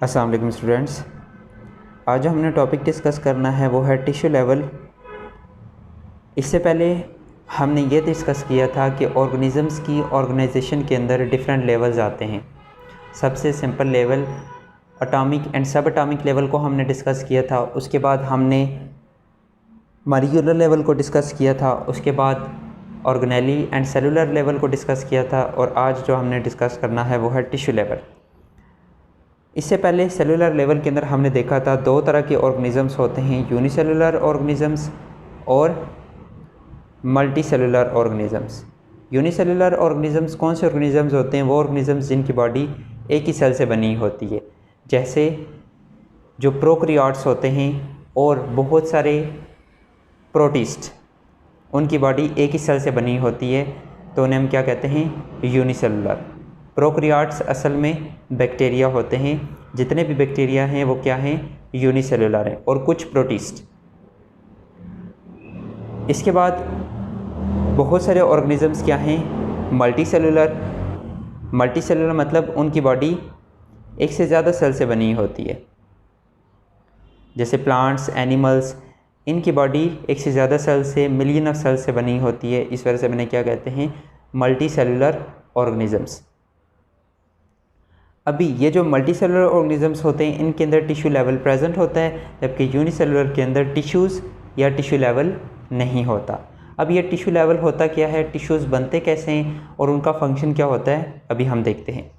अस्सलाम वालेकुम स्टूडेंट्स। आज जो हमने टॉपिक डिस्कस करना है वो है टिश्यू लेवल। इससे पहले हमने ये डिस्कस किया था कि ऑर्गेनिज़म्स की ऑर्गेनाइजेशन के अंदर डिफरेंट लेवल्स आते हैं। सबसे सिंपल लेवल एटॉमिक एंड सब एटॉमिक लेवल को हमने डिस्कस किया था। उसके बाद हमने मॉलिक्यूलर लेवल को डिस्कस किया था। उसके बाद ऑर्गेनेली एंड सेलुलर लेवल को डिस्कस किया था। और आज जो हमने डिस्कस करना है वो है टिश्यू लेवल। इससे पहले सेलुलर लेवल के अंदर हमने देखा था दो तरह के ऑर्गेनिज़म्स होते हैं, यूनिसेलुलर ऑर्गेनिज़म्स और multi cellular organisms. Unicellular organisms कौन से ऑर्गेनिज़म्स होते हैं? वो ऑर्गेनिज़म्स जिनकी बॉडी एक ही सेल से बनी होती है, जैसे जो प्रोकैरियोट्स होते हैं और बहुत सारे प्रोटिस्ट, उनकी बॉडी एक ही सेल से बनी होती है, तो उन्हें हम क्या कहते हैं? यूनिसेलुलर। प्रोकैरियोट्स असल में बैक्टीरिया होते हैं। जितने भी बैक्टीरिया हैं वो क्या हैं? यूनिसेलुलर हैं। और कुछ प्रोटिस्ट। इसके बाद बहुत सारे ऑर्गेनिज़म्स क्या हैं? Multi cellular. मल्टी सेलुलर मतलब उनकी बॉडी एक से ज़्यादा सेल से बनी होती है, जैसे प्लांट्स, एनिमल्स, इनकी बॉडी एक से ज़्यादा सेल से, मिलियन ऑफ सेल से बनी होती है। इस वजह से मैंने क्या कहते हैं? Multi cellular organisms. अभी ये जो मल्टी सेलुलर ऑर्गेनिज़म्स होते हैं इनके अंदर टिश्यू लेवल प्रेजेंट होता है, जबकि यूनिसेलुलर के अंदर टिश्यूज़ या टिश्यू लेवल नहीं होता। अब ये टिश्यू लेवल होता क्या है, टिश्यूज़ बनते कैसे हैं और उनका फंक्शन क्या होता है, अभी हम देखते हैं।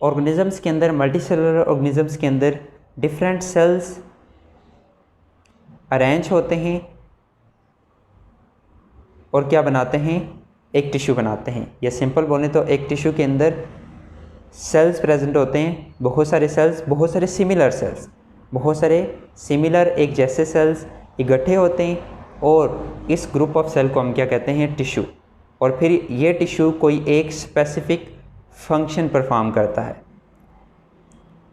ऑर्गेनिज़म्स के अंदर, मल्टी सेलुलर ऑर्गेनिज़म्स के अंदर डिफरेंट सेल्स अरेंज होते हैं और क्या बनाते हैं? एक टिश्यू बनाते हैं। या सिंपल बोलें तो एक टिश्यू के अंदर सेल्स प्रेजेंट होते हैं, बहुत सारे सेल्स, बहुत सारे सिमिलर सेल्स, बहुत सारे सिमिलर एक जैसे सेल्स इकट्ठे होते हैं और इस ग्रुप ऑफ सेल को हम क्या कहते हैं? टिश्यू। और फिर ये टिश्यू कोई एक स्पेसिफिक फंक्शन परफॉर्म करता है।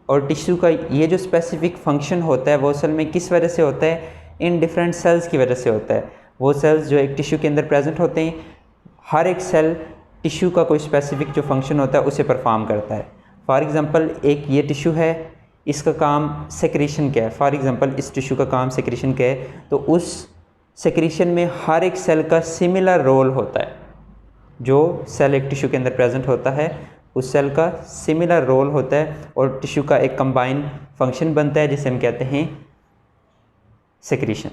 और टिश्यू का ये जो स्पेसिफिक फंक्शन होता है वो असल में किस वजह से होता है? इन डिफरेंट सेल्स की वजह से होता है। वो सेल्स जो एक टिश्यू के अंदर प्रेजेंट होते हैं, हर एक सेल टिश्यू का कोई स्पेसिफिक जो फंक्शन होता है उसे परफॉर्म करता है। फॉर एग्ज़ाम्पल एक ये टिश्यू है, इसका काम सेक्रेशन क्या है? फॉर एग्ज़ाम्पल इस टिश्यू का काम सेक्रेशन क्या है? तो उस सेक्रेशन में हर एक सेल का सिमिलर रोल होता है। जो सेल एक टिश्यू के अंदर प्रेजेंट होता है उस सेल का सिमिलर रोल होता है और टिश्यू का एक कंबाइन फंक्शन बनता है जिसे हम कहते हैं सेक्रेशन।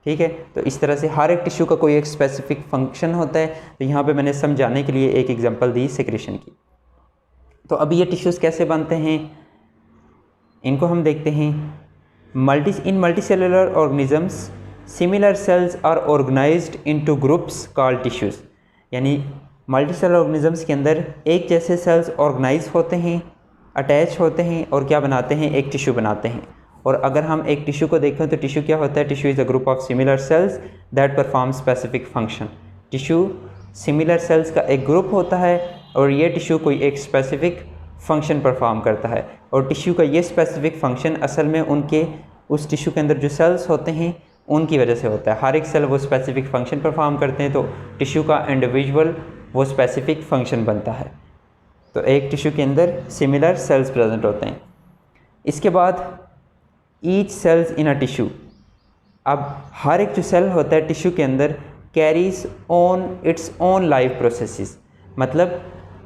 ठीक है, तो इस तरह से हर एक टिश्यू का कोई एक स्पेसिफिक फंक्शन होता है। तो यहाँ पे मैंने समझाने के लिए एक एग्जांपल दी सेक्रेशन की। तो अभी ये टिश्यूज़ कैसे बनते हैं इनको हम देखते हैं। In multi cellular organisms similar cells are organized into groups called tissues. यानी मल्टी सेलुलर ऑर्गेनिजम्स के अंदर एक जैसे सेल्स ऑर्गेनाइज होते हैं, अटैच होते हैं और क्या बनाते हैं? एक टिश्यू बनाते हैं। और अगर हम एक टिश्यू को देखें तो टिश्यू क्या होता है? Tissue is a group of similar sales that perform specific function. Tissue similar sales का एक ग्रुप होता है और ये टिश्यू कोई एक स्पेसिफिक फंक्शन परफॉर्म करता है। और टिश्यू का ये स्पेसिफिक फंक्शन असल में उनके उस टिश्यू के अंदर जो सेल्स होते हैं उनकी वजह से होता है। हर एक सेल वो स्पेसिफिक फंक्शन परफॉर्म करते हैं, तो टिश्यू का इंडिविजुअल वो स्पेसिफिक फंक्शन बनता है। तो एक टिश्यू के अंदर सिमिलर सेल्स प्रेजेंट होते हैं। इसके बाद each cells in a tissue, अब हर एक जो सेल होता है टिश्यू के अंदर carries on its own life processes. मतलब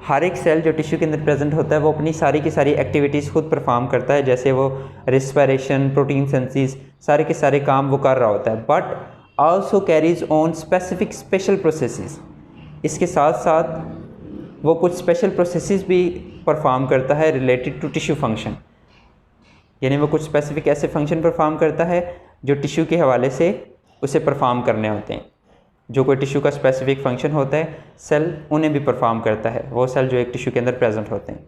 हर एक सेल जो टिश्यू के अंदर प्रेजेंट होता है वो अपनी सारी की सारी एक्टिविटीज़ खुद परफॉर्म करता है, जैसे वो रिस्पिरेशन, प्रोटीन सिंथेसिस, सारे के सारे काम वो कर रहा होता है। But also carries on specific special processes. इसके साथ साथ वो कुछ स्पेशल प्रोसेसेस भी परफॉर्म करता है रिलेटेड टू टिश्यू फंक्शन। यानी वो कुछ स्पेसिफिक ऐसे फंक्शन परफॉर्म करता है जो टिश्यू के हवाले से उसे परफॉर्म करने होते हैं। जो कोई टिश्यू का स्पेसिफिक फंक्शन होता है सेल उन्हें भी परफॉर्म करता है, वो सेल जो एक टिश्यू के अंदर प्रेजेंट होते हैं।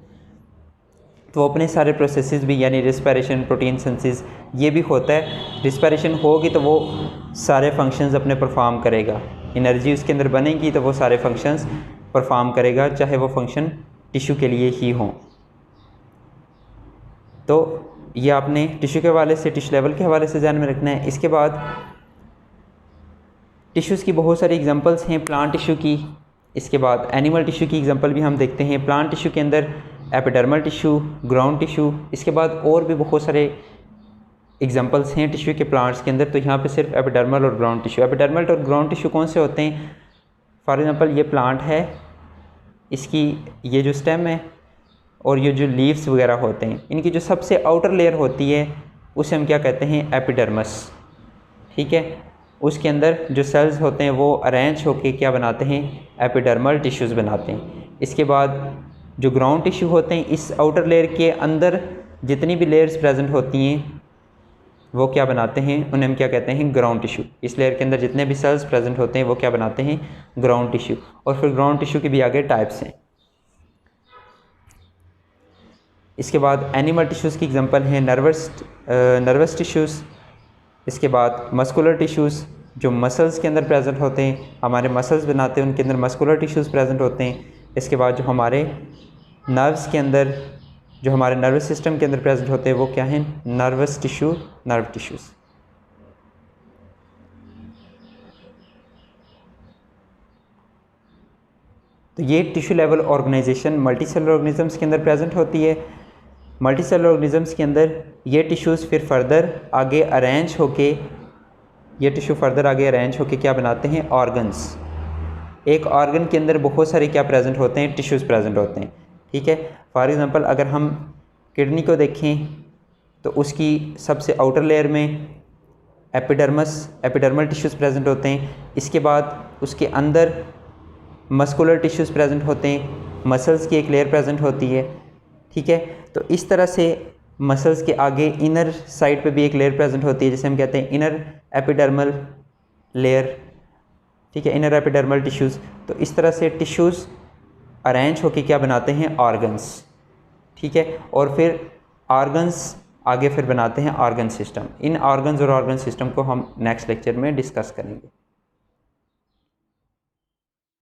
तो वो अपने सारे प्रोसेसेस भी, यानी रिस्पिरेशन, प्रोटीन सिंथेसिस, ये भी होता है। रिस्पिरेशन होगी तो वो सारे फंक्शंस अपने परफॉर्म करेगा। एनर्जी उसके अंदर बनेगी तो वो सारे फंक्शंस परफॉर्म करेगा, चाहे वो फंक्शन टिश्यू के लिए ही हों। तो ये आपने टिश्यू के हवाले से, टिश्यू लेवल के हवाले से ध्यान में रखना है। इसके बाद टिश्यूज़ की बहुत सारी एग्जांपल्स हैं प्लांट टिश्यू की। इसके बाद एनिमल टिश्यू की एग्जांपल भी हम देखते हैं। प्लांट टिश्यू के अंदर एपिडर्मल टिश्यू, ग्राउंड टिश्यू। इसके बाद और भी बहुत सारे एग्जांपल्स हैं टिश्यू के प्लांट्स के अंदर, तो यहाँ पे सिर्फ एपिडर्मल और ग्राउंड टिश्यू। एपिडर्मल और ग्राउंड टिश्यू कौन से होते हैं? फॉर एग्जांपल ये प्लांट है, इसकी ये जो स्टेम है और ये जो लीव्स वगैरह होते हैं, इनकी जो सबसे आउटर लेयर होती है उसे हम क्या कहते हैं? एपिडर्मस। ठीक है, उसके अंदर जो सेल्स होते हैं वो अरेंज होके क्या बनाते हैं? एपिडर्मल टिश्यूज़ बनाते हैं। इसके बाद जो ग्राउंड टिश्यू होते हैं, इस आउटर लेयर के अंदर जितनी भी लेयर्स प्रेजेंट होती हैं वो क्या बनाते हैं? उन्हें हम क्या कहते हैं? Ground tissue. इस लेयर के अंदर जितने भी सेल्स प्रेजेंट होते हैं वो क्या बनाते हैं? Ground tissue. और फिर ग्राउंड टिश्यू के भी आगे टाइप्स हैं। इसके बाद एनिमल टिश्यूज़ की एग्जांपल हैं नर्वस टिश्यूज़। इसके बाद मस्कुलर टिश्यूज़, जो मसल्स के अंदर प्रेजेंट होते हैं, हमारे मसल्स बनाते हैं, उनके अंदर मस्कुलर टिश्यूज़ प्रेजेंट होते हैं। इसके बाद जो हमारे नर्व्स के अंदर, जो हमारे नर्वस सिस्टम के अंदर प्रेजेंट होते हैं वो क्या हैं? Nervous tissue, nerve tissues. तो ये tissue level organisation multi cellular organisms के अंदर प्रेजेंट होती है। मल्टी सेलुलर ऑर्गेनिजम्स के अंदर ये टिश्यूज़ फिर फर्दर आगे अरेंज होके, ये टिश्यू फर्दर आगे अरेंज होके क्या बनाते हैं? ऑर्गन्स। एक ऑर्गन के अंदर बहुत सारे क्या प्रेजेंट होते हैं? टिश्यूज़ प्रेजेंट होते हैं। ठीक है, फॉर एग्जांपल अगर हम किडनी को देखें तो उसकी सबसे आउटर लेयर में एपिडर्मल टिश्यूज़ प्रेजेंट होते हैं। इसके बाद उसके अंदर मस्कुलर टिश्यूज़ प्रेजेंट होते हैं, मसल्स की एक लेयर प्रेजेंट होती है। ठीक है, तो इस तरह से मसल्स के आगे इनर साइड पे भी एक लेयर प्रेजेंट होती है जिसे हम कहते हैं इनर एपिडर्मल लेयर। ठीक है, इनर एपिडर्मल टिश्यूज़। तो इस तरह से टिश्यूज़ अरेंज होके क्या बनाते हैं? ऑर्गन्स। ठीक है, और फिर ऑर्गन्स आगे फिर बनाते हैं ऑर्गन सिस्टम। इन ऑर्गन्स और ऑर्गन सिस्टम को हम नेक्स्ट लेक्चर में डिस्कस करेंगे।